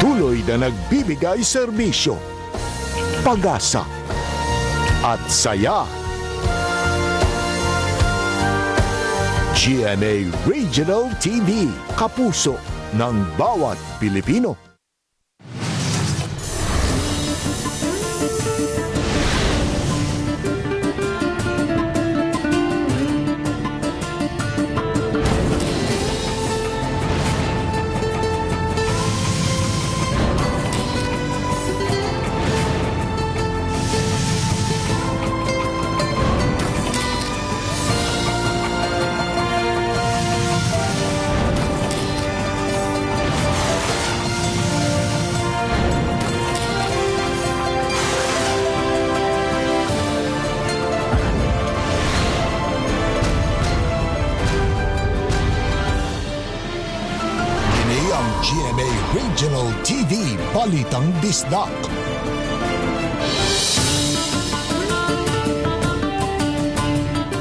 patuloy na nagbibigay serbisyo, pag-asa at saya. GMA Regional TV, kapuso ng bawat Pilipino. GMA Regional TV, Balitang Bisdak.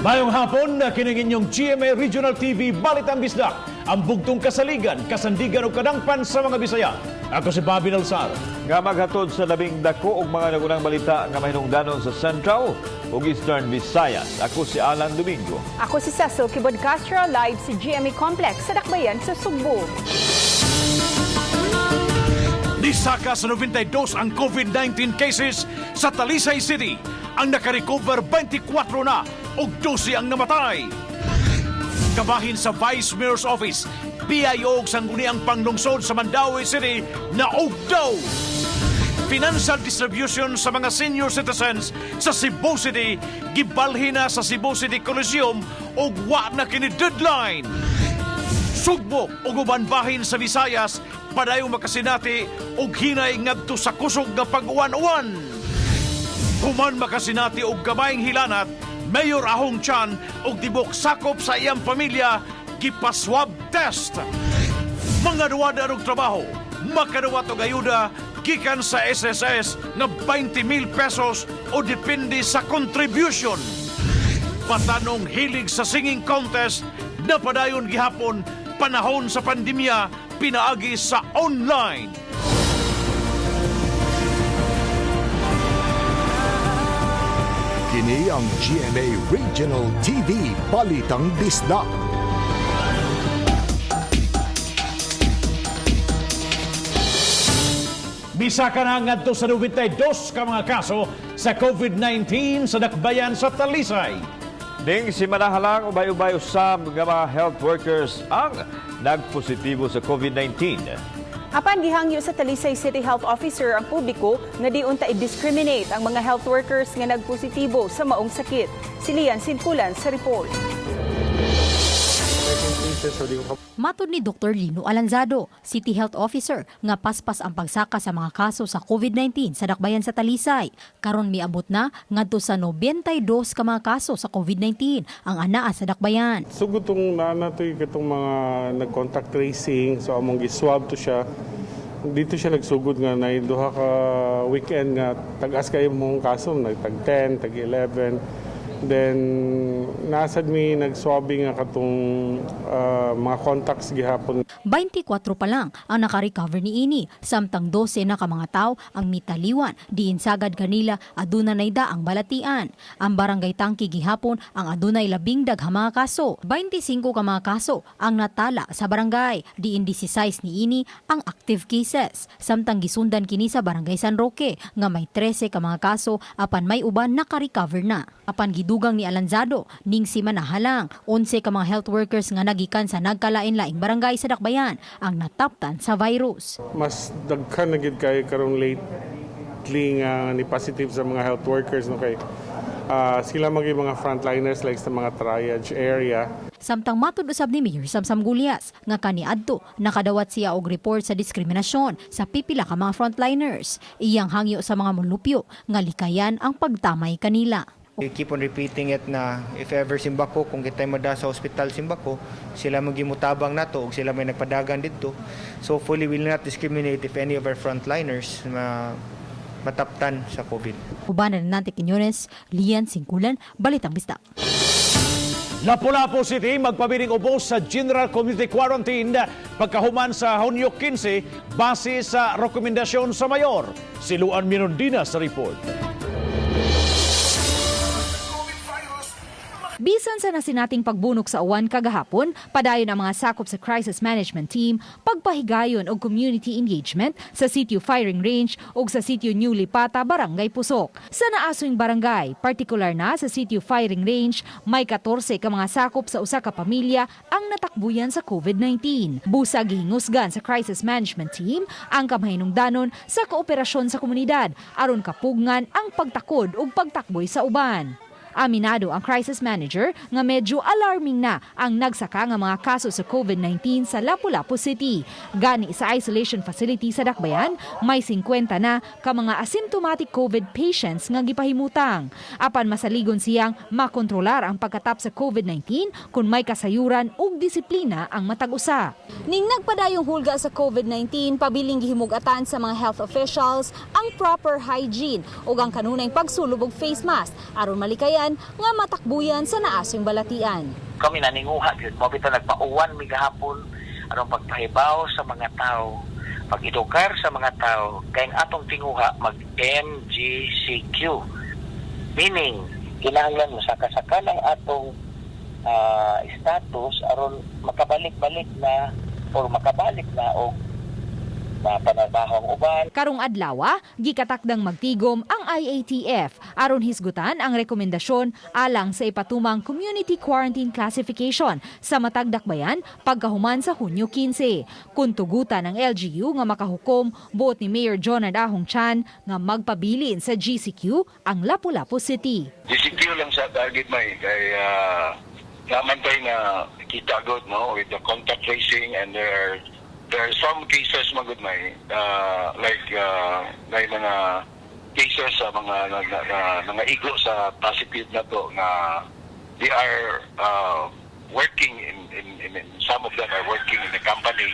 Mayong hapon na kining inyong GMA Regional TV, Balitang Bisdak, ang bugtong kasaligan, kasandigan o kadangpan sa mga Bisaya. Ako si Bobby Nalsar. Nga maghatod sa labing dako og mga nagunang balita nga mahinungdanon sa Central ug Eastern Visayas. Ako si Alan Domingo. Ako si Cecil Kibod Castro, live si GMA Complex sa Dakbayan sa Sugbo. Nisaka sa 92 ang COVID-19 cases sa Talisay City. Ang nakarecover 24 na ug 12 ang namatay. Kabahin sa Vice Mayor's Office, PIO sa sangguniang panglungsod sa Mandaue City na ugdaw. Financial distribution sa mga senior citizens sa Cebu City gibalhin na sa Cebu City Coliseum ug wa na kini deadline. Sugbo ug uban bahin sa Visayas padayong makasinati og hinay ngadto sa kusog nga pag-uwan-uwan. Human makasinati og gamayng hilanat, Mayor Ahong Chan og tibok sakop sa iyang pamilya gipaswab test. Mga duwada og trabaho, makaduwat og ayuda gikan sa SSS nga 20,000 pesos o depende sa contribution. Patanong hilig sa singing contest na padayon gihapon panahon sa pandemya pinaagi sa online. Kini ang GMA Regional TV, Balitang Bisdak. Bisa ka na ngadto sa 92 ka mga kaso sa COVID-19 sa Dakbayan sa Talisay. Ning si manahalang ubay-ubay usab nga mga health workers ang nagpositibo sa COVID-19. Apan gihangyo sa Talisay City Health Officer ang publiko nga di unta i-discriminate ang mga health workers nga nagpositibo sa maong sakit. Si Lian Sinkulan sa report. Matod ni Dr. Lino Alanzado, City Health Officer, nga paspas ang pagsaka sa mga kaso sa COVID-19 sa Dakbayan sa Talisay. Karon miabot na ngadto sa 92 ka mga kaso sa COVID-19 ang anaa sa Dakbayan. So gutong naanatoy katong mga nag-contact tracing, so among gi-swab to siya. Dito siya nagsugod nga na duha ka weekend nga tag-as kayo mong kaso, tag 10, tag 11. Then nasad mi nag-swabbing nga katong mga contacts gihapon. 24 pa lang ang naka-recover ni ini, samtang 12 na ka mga tao ang mitaliwan, diin sagad kanila aduna nay daang balatian. Ang barangay Tangki gihapon ang adunay labing daghang mga kaso. 25 ka mga kaso ang natala sa barangay, diin 16 ni ini ang active cases. Samtang gisundan kini sa barangay San Roque nga may 13 ka mga kaso apan may uban naka-recover na. Apan gidugang ni Alanzado ning si manahalang 11 ka mga health workers nga nagikan sa nagkalain-laing barangay sa Dakbayan ang nataptan sa virus. Mas daghan na gid kay karong lately nga ni positive sa mga health workers no kay sila mga frontliners like sa mga triage area. Samtang matud usab ni Mayor Samsam Gulyas nga kaniadto nakadawat siya og report sa diskriminasyon sa pipila ka mga frontliners. Iyang hangyo sa mga mulupyo nga likayan ang pagtamay kanila. We keep on repeating it na if ever Simbako, kung kita'y mada sa hospital Simbako, sila magimutabang na to o sila may nagpadagan dito. So fully will not discriminate if any of our frontliners mataptan sa COVID. Ubanan na Quiñones, Lian Singkulan, Balitang Bisdak. Lapu-Lapu City magpabiling ubos sa General Community Quarantine pagkahuman sa Hunyo 15 base sa rekomendasyon sa mayor. Si Luan Mirondina sa report. Bisan sa nasinating pagbunok sa uwan kagahapon, padayon ang mga sakop sa crisis management team, pagpahigayon og community engagement sa sitio Firing Range ug sa sitio New Lipata, Barangay Pusok. Sa naasoing barangay, partikular na sa sitio Firing Range, may 14 ka mga sakop sa usa ka pamilya ang natakbuyan sa COVID-19. Busag gihingusgan sa crisis management team ang kamahinungdanon sa kooperasyon sa komunidad aron kapugngan ang pagtakod ug pagtakboy sa uban. Aminado ang crisis manager nga medyo alarming na ang nagsaka nga mga kaso sa COVID-19 sa Lapu-Lapu City. Gani sa isolation facility sa Dakbayan, may 50 na ka mga asymptomatic COVID patients nga gipahimutang. Apan masaligon siyang makontrolar ang pagkatap sa COVID-19 kung may kasayuran ug disiplina ang matag-usa. Ning nagpadayong hulga sa COVID-19, pabiling gihimugatan sa mga health officials ang proper hygiene ug ang kanunay pagsulub og face mask aron malikayan nga matakbuyan sa naasong balatian. Kami naninguha gyud mo bitaw nagpauwan mi gahapon aron pagpahibaw sa mga tao, pag-edukar sa mga tao kay ang atong tinguha mag MGCQ. Meaning kinahanglan masaka-saka ng atong status aron makabalik-balik na o makabalik na og panabahong uban. Karong adlaw, gikatakdang magtigom ang IATF aron hisgutan ang rekomendasyon alang sa ipatumang community quarantine classification sa matag Dakbayan pagkahuman sa Hunyo 15. Kung tugutan ng LGU nga makahukom, buot ni Mayor John Ahong Chan nga magpabilin sa GCQ ang Lapu-Lapu City. GCQ lang sa target may kay naman tayo na kita good no with the contact tracing and there are some cases magud may may mga cases sa mga igo sa positive na to na they are working in some of them are working in the company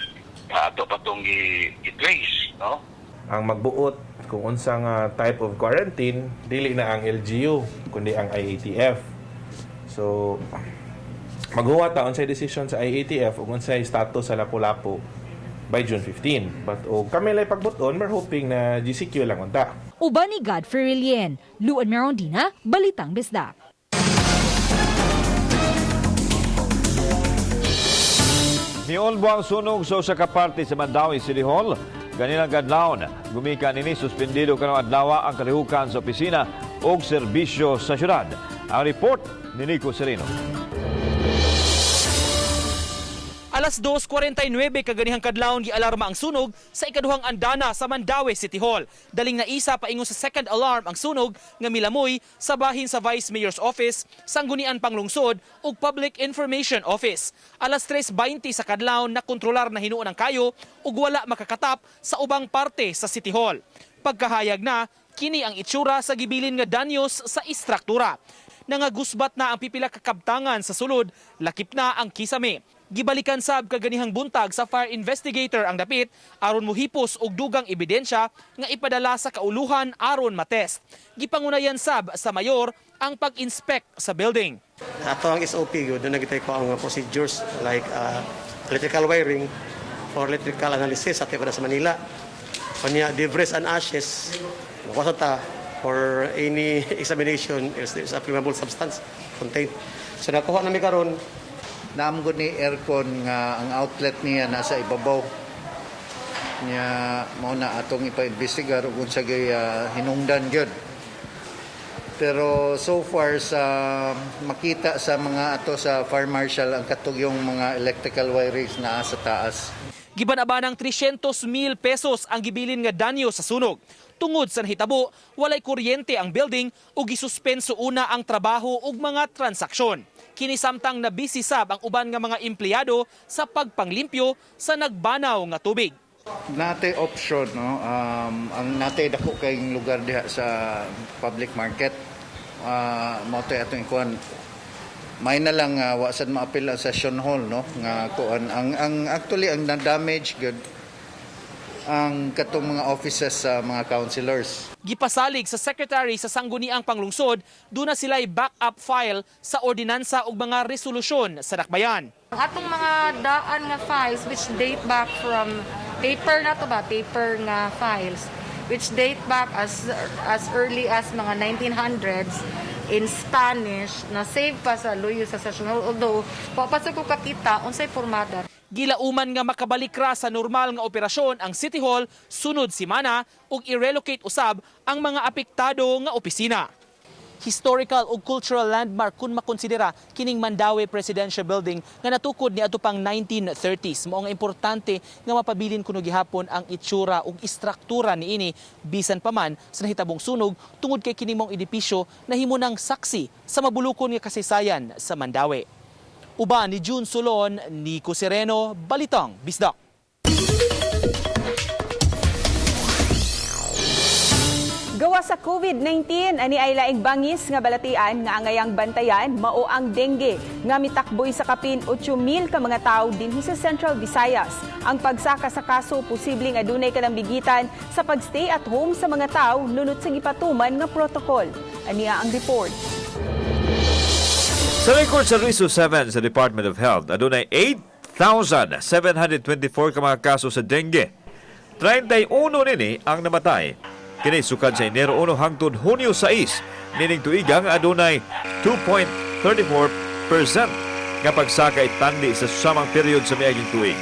ato patong i-trace no. Ang magbuot kung unsang type of quarantine dili na ang LGU kundi ang IATF. So maghuwa ta unsay decision sa IATF ug unsay status sa Lapu-Lapu by June 15. But kami lay pagbuton, we're hoping na GCQ lang unta. Uban ni Godfrey Rilien, Luan Mirondina, Balitang Bisdak. Niolbo ang sunog sa usa ka parte sa Mandawi City Hall. Kanilang kadlawon, gumikan ini suspendido kanang adlaw ang kalihukan sa opisina o serbisyo sa syudad. Ang report ni Nico Sereno. Alas 2:49 kaganihang kadlawon gialarma ang sunog sa ikaduhang andana sa Mandawi City Hall. Daling na isa paingon sa second alarm ang sunog nga milamoy sa bahin sa Vice Mayor's Office, Sanggunian Panglungsod ug Public Information Office. Alas 3:20 sa kadlawon na kontrolar na hinuon ang kayo ug wala makakatap sa ubang parte sa City Hall. Pagkahayag na kini ang itsura sa gibilin nga danyos sa istruktura. Nangagusbat na ang pipila ka kabtangan sa sulod, lakip na ang kisame. Gibalikan sab kaganihang buntag sa fire investigator ang dapit aron mohipos og dugang ebidensya nga ipadala sa kauluhan aron matest. Gipangunayan sab sa mayor ang pag-inspect sa building. Ato ang SOP yun, doon nagitay ko ang procedures like electrical wiring for electrical analysis at ipada sa Manila. Kanya debris and ashes, makwasa ta for any examination if there's a flammable substance contained. So nakuha namin karon naamgo ni aircon nga ang outlet niya nasa ibabaw niya mao na atong ipa-investigar ug unsa gay hinungdan gyud. Pero so far sa makita sa mga ato sa fire marshal ang katugyong mga electrical wirings na sa taas. Gibanabanang 300,000 pesos ang gibilin nga danyo sa sunog. Tungod sa nahitabo, walay kuryente ang building ug gisuspenso una ang trabaho ug mga transaksyon. Kini samtang na busy sab ang uban nga mga empleyado sa pagpanglimpyo sa nagbanaw nga tubig. Nate option no ang nate dako kay lugar diha sa public market. Mao tay atong ikuan may na lang wa sad maapil ang session hall no nga kuan ang actually ang damage good ang katong mga offices sa mga councilors. Gipasalig sa Secretary sa Sangguniang Panglungsod, doon na sila'y backup file sa ordinansa ug mga resolusyon sa dakbayan. Ang atong mga daan nga files which date back from paper na to ba, paper nga files, which date back as early as mga 1900s in Spanish na save pa sa luyo sa session. Although, papasok ko kakita, unsay formada. Gilauman nga makabalik ra sa normal nga operasyon ang City Hall sunod simana ug i-relocate usab ang mga apektado nga opisina. Historical ug cultural landmark kung makonsidera kining Mandaue Presidential Building nga natukod ni pang 1930s. Mao nga importante nga mapabilin kuno gihapon ang itsura ug istruktura niini bisan pa man sa nahitabong sunog tungod kay kini mong edipisyo na himunang saksi sa mabulukon nga kasaysayan sa Mandaue. Uban ni June Solon, Nico Sereno, Balitang Bisdak. Gawa sa COVID-19, ani ay laing bangis nga balatian nga angayang bantayan mao ang dengue nga mitakboy sa kapin 8,000 ka mga tawo dinhi sa Central Visayas. Ang pagsaka sa kaso posibleng adunay kalambigitan sa pagstay at home sa mga tawo nunot sa gipatuman nga protocol. Aniya ang report. Sa record sa Rizzo 7 sa Department of Health, adunay 8,724 ka mga kaso sa dengue. 31 nini ang namatay. Kini sukad sa Enero 1 hangtod Hunyo 6, nining tuigang adunay 2.34% nga pagsaka itandi sa susamang period sa miaging tuig.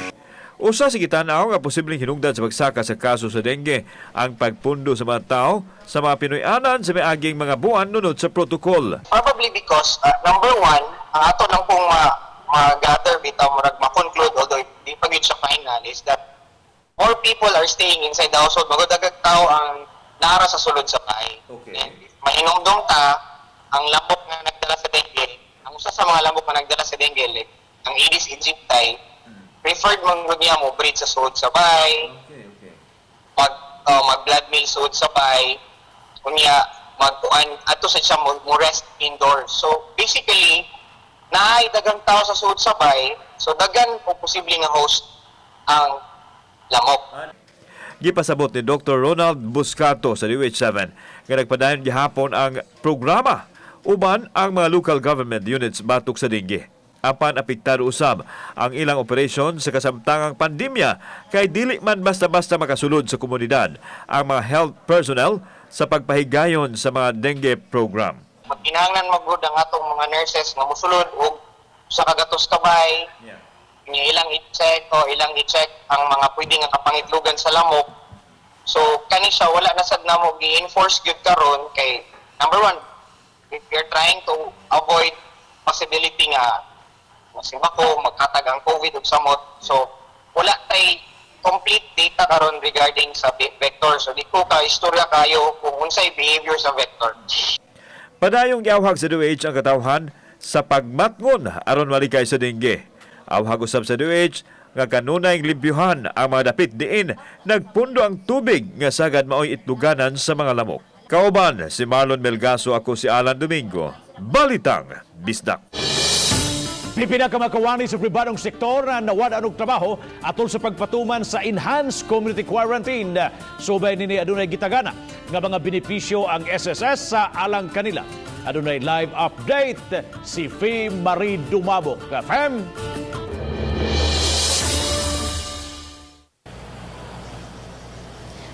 Usa sa gitanaw nga posibleng hinungdan sa pagsaka sa kaso sa dengue ang pagpundo sa mga tao sa mga Pinoy-anan sa miaging mga buwan nunod sa protocol. Probably because, number one, ang ato lang pong mag-gather bitaw murag ma-conclude, although di pa yun siya final, is that more people are staying inside the household. Magudagag tao ang nara sa sulod sa bahay. Okay. Mahinungdong ta, ang lambok na nagdala sa dengue, ang usa sa mga lambok na nagdala sa dengue, like, ang Aedes aegypti, preferred mong niya mo breed sa sulod sa bahay, mag-blood meal sulod sa bahay, kunya, ato sa siya mo rest indoors. So, basically, naay dagang tao sa sulod sa bahay, so dagan o posible nga host ang lamok. Gipasabot ni Dr. Ronald Buscato sa DOH7 nga nagpadayon gihapon ang programa uban ang mga local government units batok sa dengue. Apan apektado usab ang ilang operasyon sa kasamtangang pandemya kay dili man basta-basta makasulod sa komunidad ang mga health personnel sa pagpahigayon sa mga dengue program. Magkinahanglan magud ang atong mga nurses nga mosulod og sa kagatos kabay. Ilang i-check ang mga pwede nga kapangitlugan sa lamok. So kani siya wala na sad namo gi-enforce gyud karon kay number one, if you're trying to avoid possibility nga masimako magkatag ang COVID ug samot. So wala tay complete data karon regarding sa vector. So di ko ka istorya kayo kung unsay behavior sa vector. Padayong giawhag sa DOH ang katawhan sa pagmatngon aron malikay sa dengue. Awhag usab sa DOH nga kanunay limpyuhan ang mga dapit diin nagpundo ang tubig nga sagad maoy itluganan sa mga lamok. Kauban si Marlon Melgaso, ako si Alan Domingo. Balitang Bisdak. Pinakamakawani sa pribadong sektor na nawala og trabaho atol sa pagpatuman sa enhanced community quarantine. Subay nini adunay gitagana nga mga benepisyo ang SSS sa alang kanila. Adunay live update si Fee Marie Dumabok. Fem.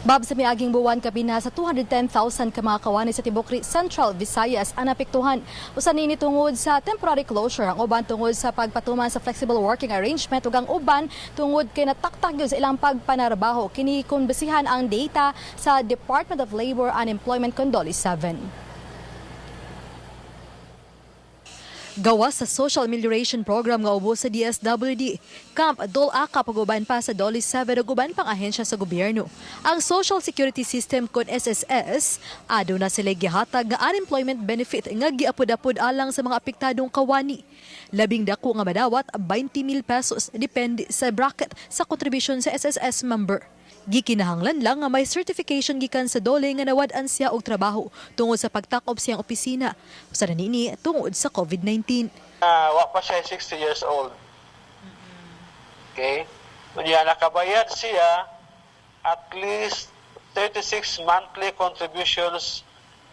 Bab sa miaging buwan kabina sa 210,000 ka mga kawani sa Tibok Central Visayas ang napektuhan. Usan ini tungod sa temporary closure, ang uban tungod sa pagpatuman sa flexible working arrangement ug ang uban tungod kay nataktak gyud sa ilang pagpanarbaho. Kini kun basihan ang data sa Department of Labor Unemployment Condoli 7. Gawas sa Social Amelioration Program nga ubos sa DSWD, Camp Dol-Aka paguban pa sa Doli 7 ug uban pang ahensya sa gobyerno. Ang Social Security System kon SSS, aduna sila gihatag nga unemployment benefit nga giapod-apod alang sa mga apektadong kawani. Labing dako nga madawat 20,000 pesos depende sa bracket sa contribution sa SSS member. Gikinahanglan lang nga may certification gikan sa dole nga nawad-an siya og trabaho tungod sa pagtakop siyang opisina. Usa na niini tungod sa COVID-19. Wa pa siya 60 years old. Okay? Kunya nakabayad siya at least 36 monthly contributions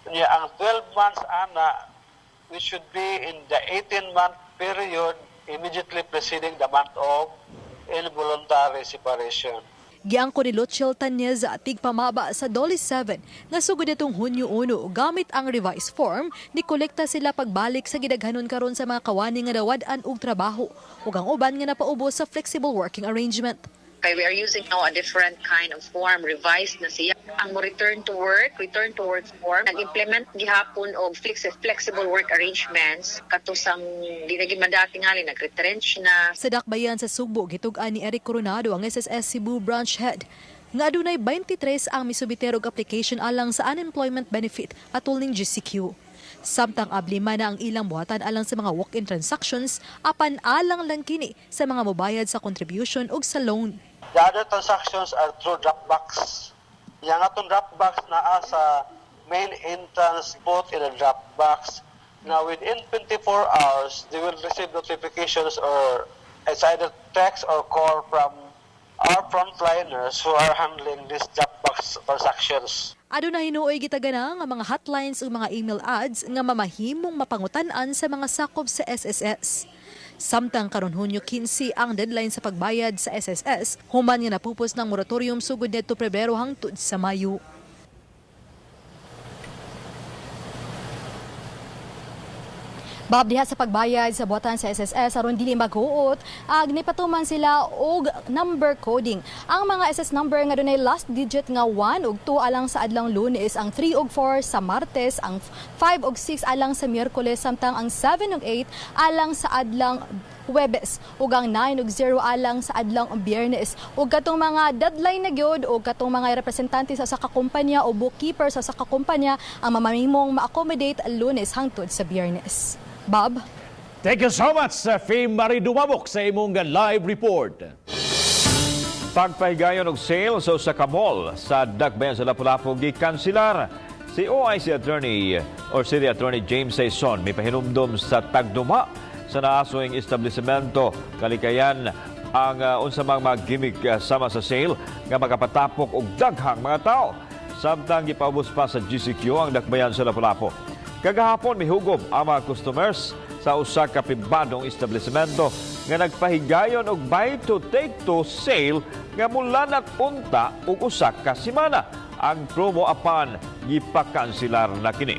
niya ang 12 months ana, which should be in the 18-month period immediately preceding the month of involuntary separation. Giangko ni Lotchel Tanyez tig pamaba sa $7 nga sugod itong Hunyo 1 gamit ang revised form ni kolekta sila pagbalik sa gidaghanon karon sa mga kawani nga nawad-an og trabaho ug ang uban nga napaubos sa flexible working arrangement. Okay, we are using now a different kind of form, revised na siya. Ang return to work form, nag-implement gihapon og flexible work arrangements katusang di na gimadati ngali nag-retrench na. Sa dakbayan sa Sugbo, gitug-an ni Eric Coronado ang SSS Cebu branch head nga adunay 23 ang misubiter og application alang sa unemployment benefit atol ning GCQ. Samtang ablima na ang ilang buhatan alang sa mga walk-in transactions, apan alang lang kini sa mga mobayad sa contribution ug sa loan. The other transactions are through Dropbox. Yang atong Dropbox na sa main entrance both in a Dropbox. Now within 24 hours, they will receive notifications or it's either text or call from our frontliners who are handling these Dropbox transactions. Adunay hinuoy gitagana nga mga hotlines ug mga email ads nga mamahimong mapangutan-an sa mga sakop sa SSS. Samtang karon Hunyo 15 ang deadline sa pagbayad sa SSS, human nga napupos ng moratorium sugod nito Pebrero hangtod sa Mayo. Bab diha sa pagbayad sa buhatan sa SSS aron dili maghuot, nipatuman sila og number coding. Ang mga SS number nga dunay last digit nga 1 ug 2 alang sa adlang Lunes, ang 3 ug 4 sa Martes, ang 5 ug 6 alang sa Miyerkules, samtang ang 7 ug 8 alang sa adlang Huwebes ug ang 9 ug 0 alang sa adlang Biyernes. Ug katong mga deadline na gyud ug katong mga representante sa ka kumpanya o bookkeeper sa ka kumpanya ang mamahimong ma-accommodate Lunes hangtod sa Biyernes. Bob? Thank you so much, Faye Marie Dumabok sa imong live report. Pagpahigayon og sale sa usa ka mall sa Dakbayan sa Lapu-Lapu gikanselar. Si OIC Attorney or City Attorney James Saison may pahinumdom sa tagduma sa naasoing establishmento kalikayan ang unsa mang mag-gimmick sama sa sale nga makapatapok og daghang mga tao. Samtang gipaubos pa sa GCQ ang Dakbayan sa Lapu-Lapu. Kagahapon mihugob ang mga customers sa usa ka pribadong establishmento nga nagpahigayon og buy to take to sale nga mula nag-unta og usa ka semana. Ang promo apan gipakanselar na kini.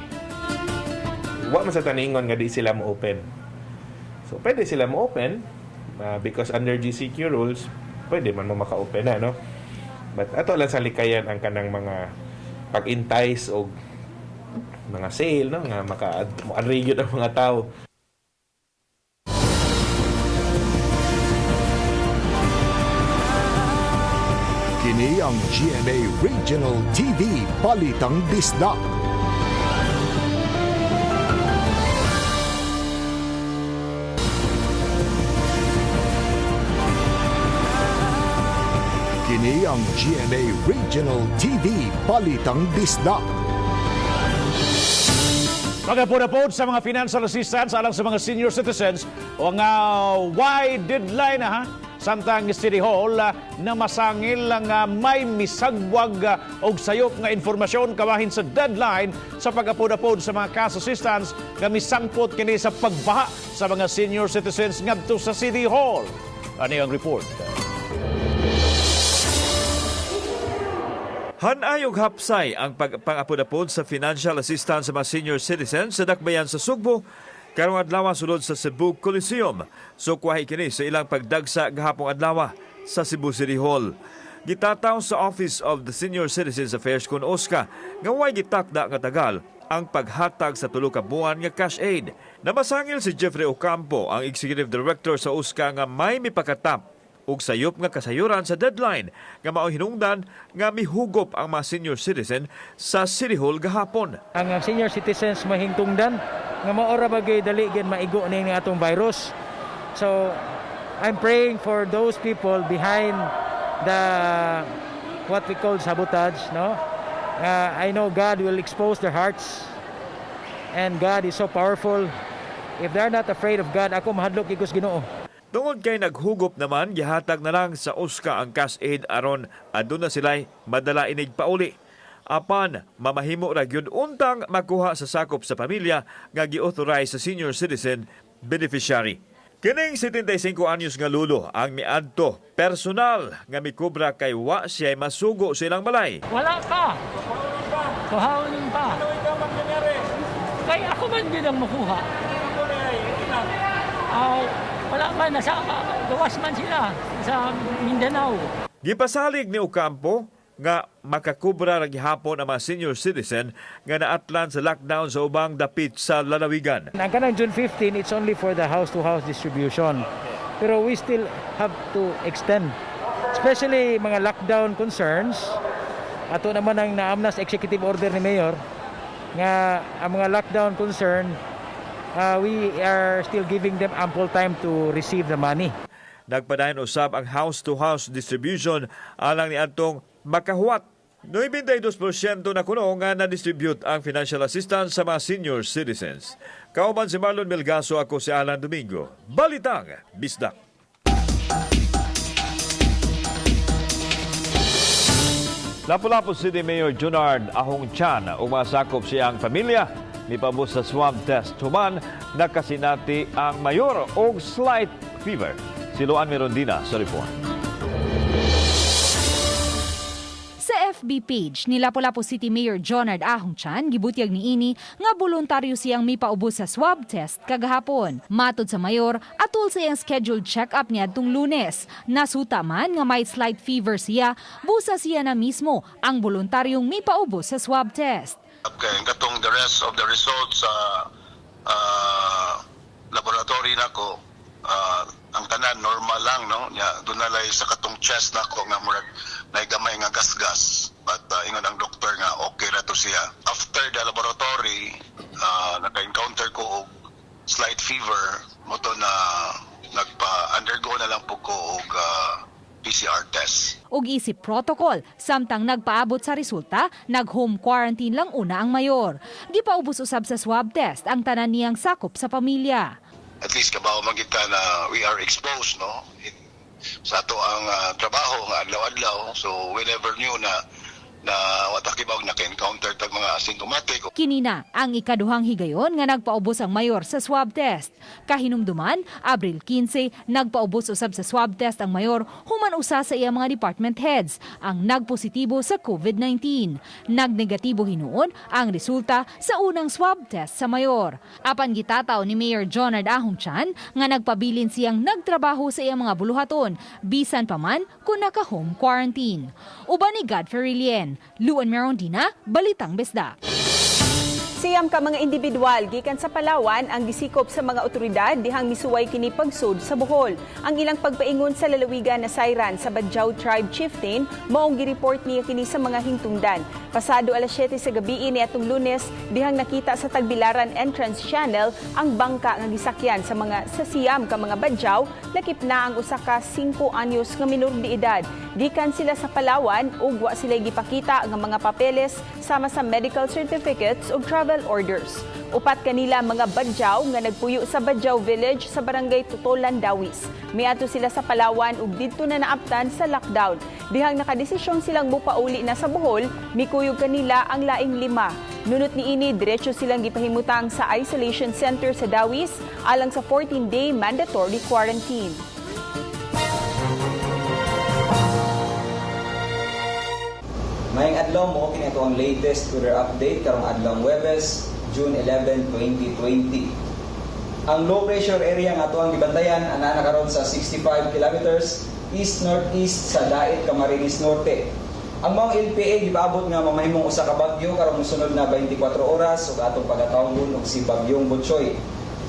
Wa man sa taningon nga di sila mo open. So pwede sila mo open because under GCQ rules pwede man mo maka-open na, no? But ato lang sa likayan ang kanang mga pag-entice og mga sale, no, nga maka-unregion ang mga tao. Kini ang GMA Regional TV Balitang Disda. Kini ang GMA Regional TV Balitang Disda. Pagapod sa mga financial assistance alang sa mga senior citizens o nga wide deadline samtang City Hall na masangil lang may misagwag og sayop nga informasyon kabahin sa deadline sa pagapod sa mga cash assistance nga misangpot kini sa pagbaha sa mga senior citizens ngadto sa City Hall. Ani ang report. Hanayog hapsay ang pagpangapod-apod sa financial assistance sa mga senior citizens sa Dakbayan sa Sugbo karong adlaw sulod sa Cebu Coliseum. Sukwahi kini sa ilang pagdagsa gahapong adlaw sa Cebu City Hall. Gitataw sa Office of the Senior Citizens Affairs kun OSCA nga way gitakda nga tagal ang paghatag sa tulo ka buwan nga cash aid. Namasangil si Jeffrey Ocampo, ang Executive Director sa OSCA, nga may mipakatap ug sayop nga kasayuran sa deadline nga mao hinungdan nga mihugop ang mga senior citizen sa City Hall gahapon. Ang senior citizens mahingtungdan nga maora bagay dali gid maigo ni atong virus. So I'm praying for those people behind the what we call sabotage, no? I know God will expose their hearts and God is so powerful. If they're not afraid of God, ako mahadlok igos Ginoo. Tungod kay naghugop naman, gihatag na lang sa USCA ang cash aid aron aduna sila'y madala inig pauli. Apan mamahimo ra gyud untang makuha sa sakop sa pamilya nga gi-authorize sa senior citizen beneficiary. Kining 75 anyos nga lulo ang miadto personal nga mikubra kay wa siya masugo sa ilang balay. Wala pa. Tuhawin pa. Kaya ako man din ang makuha. Wala pa, nasa gawas man sila sa Mindanao. Gipasalig ni Ocampo nga makakubra ra gihapon ang mga senior citizen nga naatlan sa lockdown sa ubang dapit sa lalawigan. Ang kanang June 15, it's only for the house-to-house distribution. Pero we still have to extend. Especially mga lockdown concerns. Ato naman ang naamnas executive order ni Mayor nga ang mga lockdown concern, we are still giving them ample time to receive the money. Nagpadayon usab ang house-to-house distribution alang ni atong makahuwat. 92% na kuno nga na-distribute ang financial assistance sa mga senior citizens. Kauban si Marlon Melgaso, ako si Alan Domingo. Balitang Bisdak. Lapu-Lapu City Mayor Junard Ahong Chan umasakop siyang pamilya mipabot sa swab test human nakasinati ang mayor og slight fever. Si Luan Merondina sa report. Sa FB page ni Lapu-Lapu City Mayor Junard Ahong Chan, gibutyag niini nga voluntaryo siyang mipaubos sa swab test kagahapon. Matod sa mayor, atol sa iyang scheduled check-up niadtong Lunes. Nasuta man nga may slight fever siya, busa siya na mismo ang voluntaryong mipaubos sa swab test. Okay, katong the rest of the results sa laboratory nako, ang tanan normal lang, no? Doon nalay sa katong chest nako nga murag naigamay nga gasgas, but ingon ang doktor nga okay ra to siya. After the laboratory, naka-encounter ko og slight fever, mo to na nagpa-undergo na lang po ko og PCR test. Og isip protocol, samtang nagpaabot sa resulta, nag-home quarantine lang una ang mayor. Gipaubos usab sa swab test ang tanan niyang sakop sa pamilya. At least kabaw magita na we are exposed, no? Sa ato ang trabaho nga adlaw-adlaw, so we never knew na watakibag naka-encounter tag mga asymptomatic. Kinina ang ikaduhang higayon nga nagpaubos ang mayor sa swab test. Kahinumduman, Abril 15, nagpaubos usab sa swab test ang mayor human usa sa iyang mga department heads ang nagpositibo sa COVID-19. Nagnegatibo hinuon ang resulta sa unang swab test sa mayor. Apan gitataw ni Mayor Junard Ahong Chan nga nagpabilin siyang nagtrabaho sa iyang mga buluhaton bisan pa man kung naka-home quarantine. Uban ni Godfrey Lien, Luan Merondina, Balitang Besda. Siyam ka mga individual gikan sa Palawan ang gisikop sa mga otoridad dihang misuway kini pagsud sa Bohol. Ang ilang pagpaingon sa lalawigan na sayran sa Badjao Tribe Chieftain maong gireport niya kini sa mga hingtungdan. Pasado alas 7 sa gabi ni atong Lunes dihang nakita sa Tagbilaran Entrance Channel ang bangka nga gisakyan sa mga siyam ka mga Badjao, lakip na ang usa ka 5 anyos nga minor de edad. Gikan sila sa Palawan ug wa sila gipakita nga mga papeles sama sa medical certificates ug travel orders. Upat kanila mga Badjao nga nagpuyo sa Badjao Village sa barangay Tutolan, Dawis. Miadto sila sa Palawan ug didto na naaptan sa lockdown. Dihang nakadesisyon silang mupauli na sa Bohol, mikuyog kanila ang laing 5. Nunot niini diretso silang gipahimutang sa isolation center sa Dawis alang sa 14-day mandatory quarantine. Mayang adlaw mo kini ato ang latest weather update karong adlaw Huwebes, June 11, 2020. Ang low pressure area nga ato ang gibantayan ana na karon sa 65 kilometers east-northeast sa Daet, Camarines Norte. Ang mga LPA gipaabot nga mamahimong usa ka bagyo karong mosunod na 24 oras ug atong pagatawgon og si Bagyong Butchoy.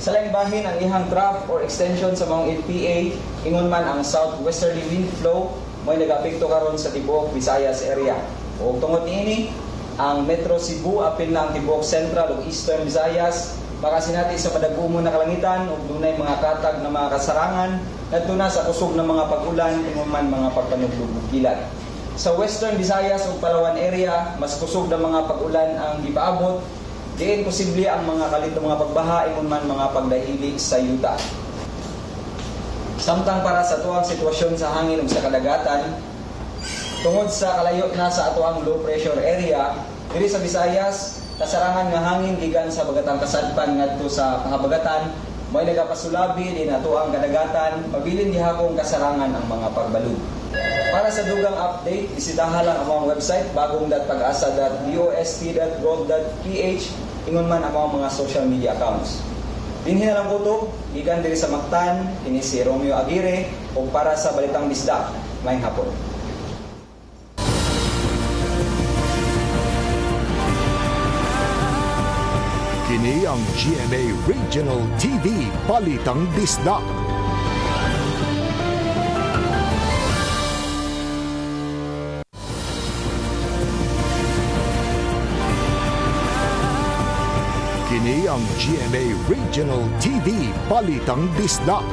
Sa laing bahin ang ihang trough or extension sa mga LPA ingon man ang southwesterly wind flow may nagapekto karon sa tibuok Visayas area. O tungod niini, ang Metro Cebu apil na ang tibuok Central ug Eastern Visayas makasinati sa madagumon na kalangitan ug dunay mga katag na mga kasarangan ngadto na sa kusog ng mga pag-ulan ingon man mga pagpanuglog ug kilat. Sa Western Visayas ug Palawan area, mas kusog ng mga pag-ulan ang gipaabot. Diin posible ang mga kalit ng mga pagbaha ingon man mga pagdahili sa yuta. Samtang para sa atuang sitwasyon sa hangin ug sa kadagatan, tungod sa kalayo na sa atuang low pressure area, diri sa Visayas, kasarangan nga hangin gikan sa bagatang kasadpan ngadto sa kahabagatan, may nagapasulabi din atuang kadagatan, pabilin gihapon kasarangan ang mga pagbalud. Para sa dugang update, isitahan lang ang mga website bagong.pagasa.dost.gov.ph, ingon man ang mga social media accounts. Dinhi na lang kutob, gikan diri sa Mactan, ini si Romeo Aguirre, o para sa Balitang Bisdak, may hapon. Kini ang GMA Regional TV Balitang Bisdak. Kini ang GMA Regional TV Balitang Bisdak.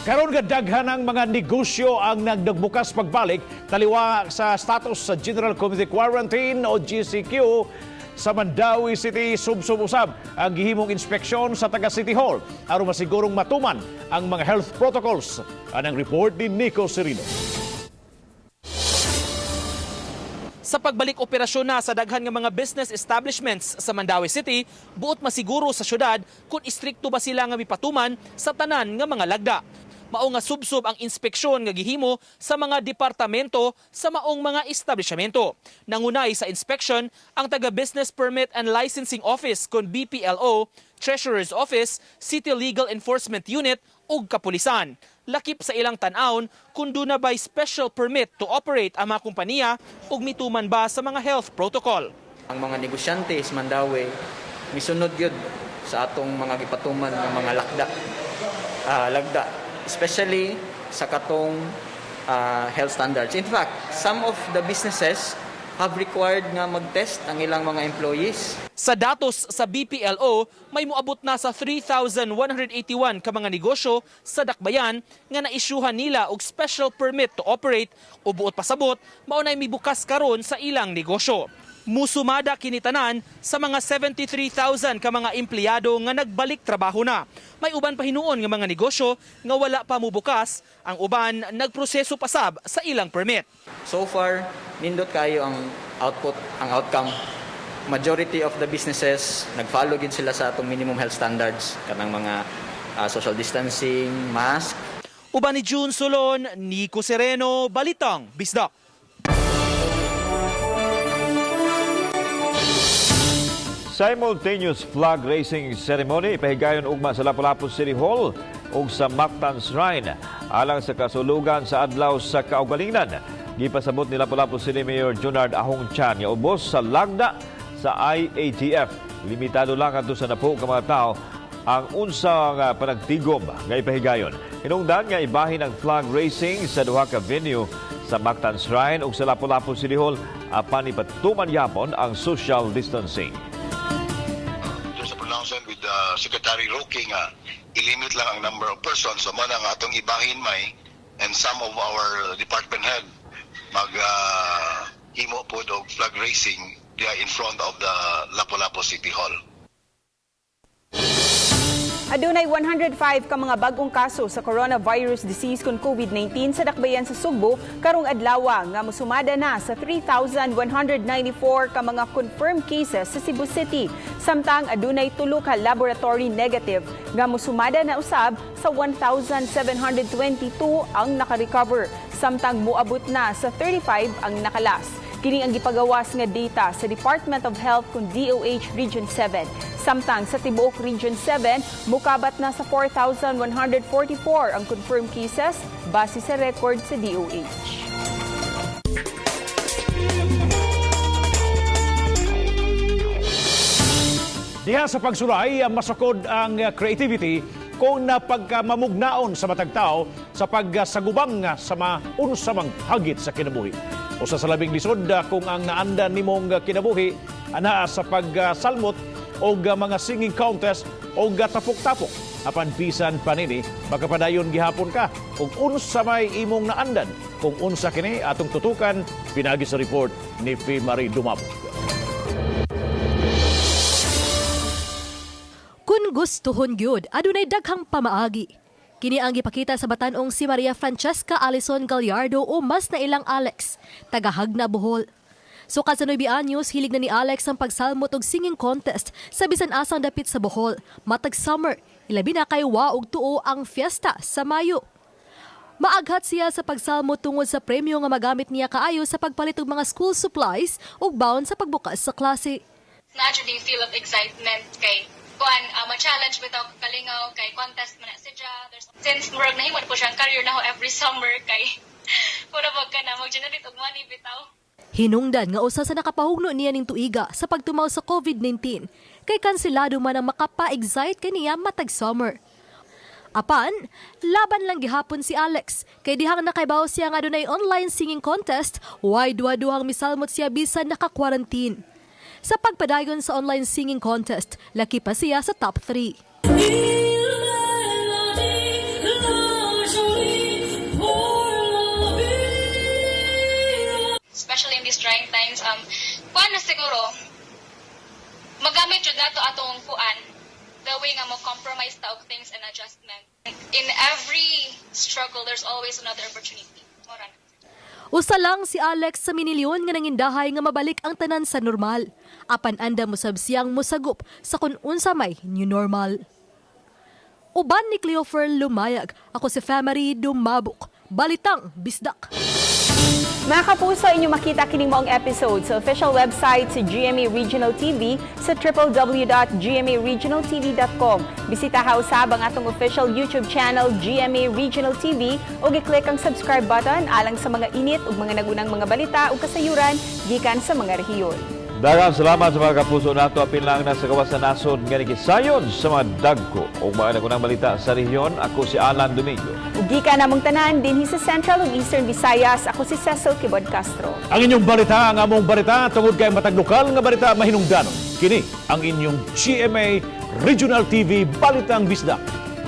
Karon nga daghan ang mga negosyo ang nagbukas pagbalik taliwa sa status sa General Community Quarantine o GCQ sa Mandawi City, sub-usab ang gihimong inspeksyon sa taga City Hall aron masigurong matuman ang mga health protocols. Anang report ni Nico Serino. Sa pagbalik operasyon na sa daghan nga mga business establishments sa Mandawi City, buot masiguro sa syudad kung istrikto ba sila nga mipatuman sa tanan nga mga lagda. Mao nga subsob ang inspeksyon nga gihimo sa mga departamento sa maong mga establishmento. Nangunay sa inspection ang taga Business Permit and Licensing Office kon BPLO, Treasurer's Office, City Legal Enforcement Unit ug kapulisan. Lakip sa ilang tan-aon kung doon na ba'y special permit to operate ang mga kompanya ug mituman ba sa mga health protocol. Ang mga negosyante sa Mandawi misunod gyud sa atong mga gipatuman ng mga lagda, especially sa katong health standards. In fact, some of the businesses have required nga mag-test ang ilang mga employees. Sa datos sa BPLO, may muabot na sa 3,181 ka mga negosyo sa Dakbayan nga naisyuhan nila og special permit to operate o buot pasabot maunay mibukas karon sa ilang negosyo. Musumada kinitanan sa mga 73,000 ka mga empleyado nga nagbalik trabaho na. May uban pa hinuon nga mga negosyo nga wala pa mubukas, ang uban nagproseso pasab sa ilang permit. So far, nindot kayo ang outcome. Majority of the businesses nag-follow gid sila sa atong minimum health standards kanang mga social distancing, mask. Uban ni June Solon, Nico Sereno, Balitang Bisdak. Simultaneous flag raising ceremony ipahigayon ugma sa Lapu-Lapu City Hall ug sa Mactan Shrine alang sa kasulugan sa adlaw sa kaugalingon. Gipasabot ni Lapu-Lapu City Mayor Junard Ahong Chan nga ubos sa lagda sa IATF. Limitado lang adto sa 10 ka mga tao ang unsang panagtigom nga ipahigayon. Hinungdan nga ibahin ang flag raising sa duha ka venue sa Mactan Shrine ug sa Lapu-Lapu City Hall apan ipatuman yapon ang social distancing. With Secretary Roque nga ilimit lang ang number of persons so man ang atong ibahin may and some of our department head himo po og flag raising there in front of the Lapu-Lapu City Hall. Adunay 105 ka mga bagong kaso sa coronavirus disease kon COVID-19 sa dakbayan sa Sugbo karong adlaw nga mosumada na sa 3,194 ka mga confirmed cases sa Cebu City. Samtang adunay 3 ka laboratory negative nga mosumada na usab sa 1,722 ang naka-recover. Samtang moabot na sa 35 ang nakalas. Kini ang gipagawas nga data sa Department of Health kun DOH Region 7. Samtang sa tibuok Region 7, mukabat na sa 4,144 ang confirmed cases base sa record sa DOH. Diha sa pagsulay, masukod ang creativity kung napagmamugnaon sa matag tao sa pagsagubang sa maunsamang hagit sa kinabuhi. O sa labing lisod kung ang naandan nimong kinabuhi ana sa pagsalmot o mga singing contest o tapok-tapok. Apan bisan panini, makapadayon gihapon ka kung unsa may imong naandan. Kung unsa kini atong tutukan, pinagi sa report ni P. Marie Dumabo. Kung Gustuhon gyud adunay daghang pamaagi. Kini ang gipakita sa batan-ong si Maria Francesca Alison Gallardo o mas na ilang Alex, tagahagna Bohol. Sukad sa 9 anyos, hilig na ni Alex ang pagsalmot og singing contest sa bisan asang dapit sa Bohol, matag summer, ilabi na kay wa og tuo ang fiesta sa Mayo. Maaghat siya sa pagsalmot tungod sa premyo nga magamit niya kaayo sa pagpalit og mga school supplies ug baon sa pagbukas sa klase. Naturally feel of excitement kay kuan ma-challenge bitaw kalingaw kay contest man na siya. Since murag nahimot po siyang career na ho every summer kay pura wag ka na mag-generate og money bitaw. Hinungdan nga usa sa nakapahugno niya ning tuiga sa pagtumaw sa COVID-19 kay kanselado man ang makapa-excite kaniya matag summer. Apan, laban lang gihapon si Alex kay dihang nakaibaw siya nga adunay online singing contest, why duha-duhang misalmot siya bisan naka-quarantine. Sa pagpadayon sa online singing contest, laki pa siya sa top 3. Especially in these trying times, kuan na siguro, magamit jud nato atong kuan, the way nga mo compromise ta og things and adjustment. In every struggle, there's always another opportunity. Moran. Usa lang si Alex sa minilyon nga nangindahay nga mabalik ang tanan sa normal. Apan anda mo sab siyang musagop sa kun unsa may new normal. Uban ni Cleofer Lumayag, ako si Famary Dumabok, Balitang Bisdak. Mga kapuso, inyo makita kining maong episode sa official website sa GMA Regional TV sa www.gmaregionaltv.com. Bisitahaw usab ang atong official YouTube channel GMA Regional TV ug i-click ang subscribe button alang sa mga init ug mga nagunang mga balita ug kasayuran gikan sa mga rehiyon. Daghang salamat sa mga kapuso nato apil lang na sa gawas sa nasod nga nagisayon sa mga dagko o mga nagunang balita sa rehiyon. Ako si Alan Domingo. Ug gikan namong tanan dinhi sa Central ug Eastern Visayas, ako si Cecil Kibod Castro. Ang inyong balita, ang among balita, tungod kay matag lokal nga balita mahinungdanon. Kini ang inyong GMA Regional TV Balitang Bisdak.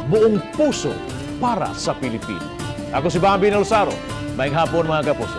Buong puso para sa Pilipino. Ako si Bambi Nalsaro. Maayong hapon mga kapuso.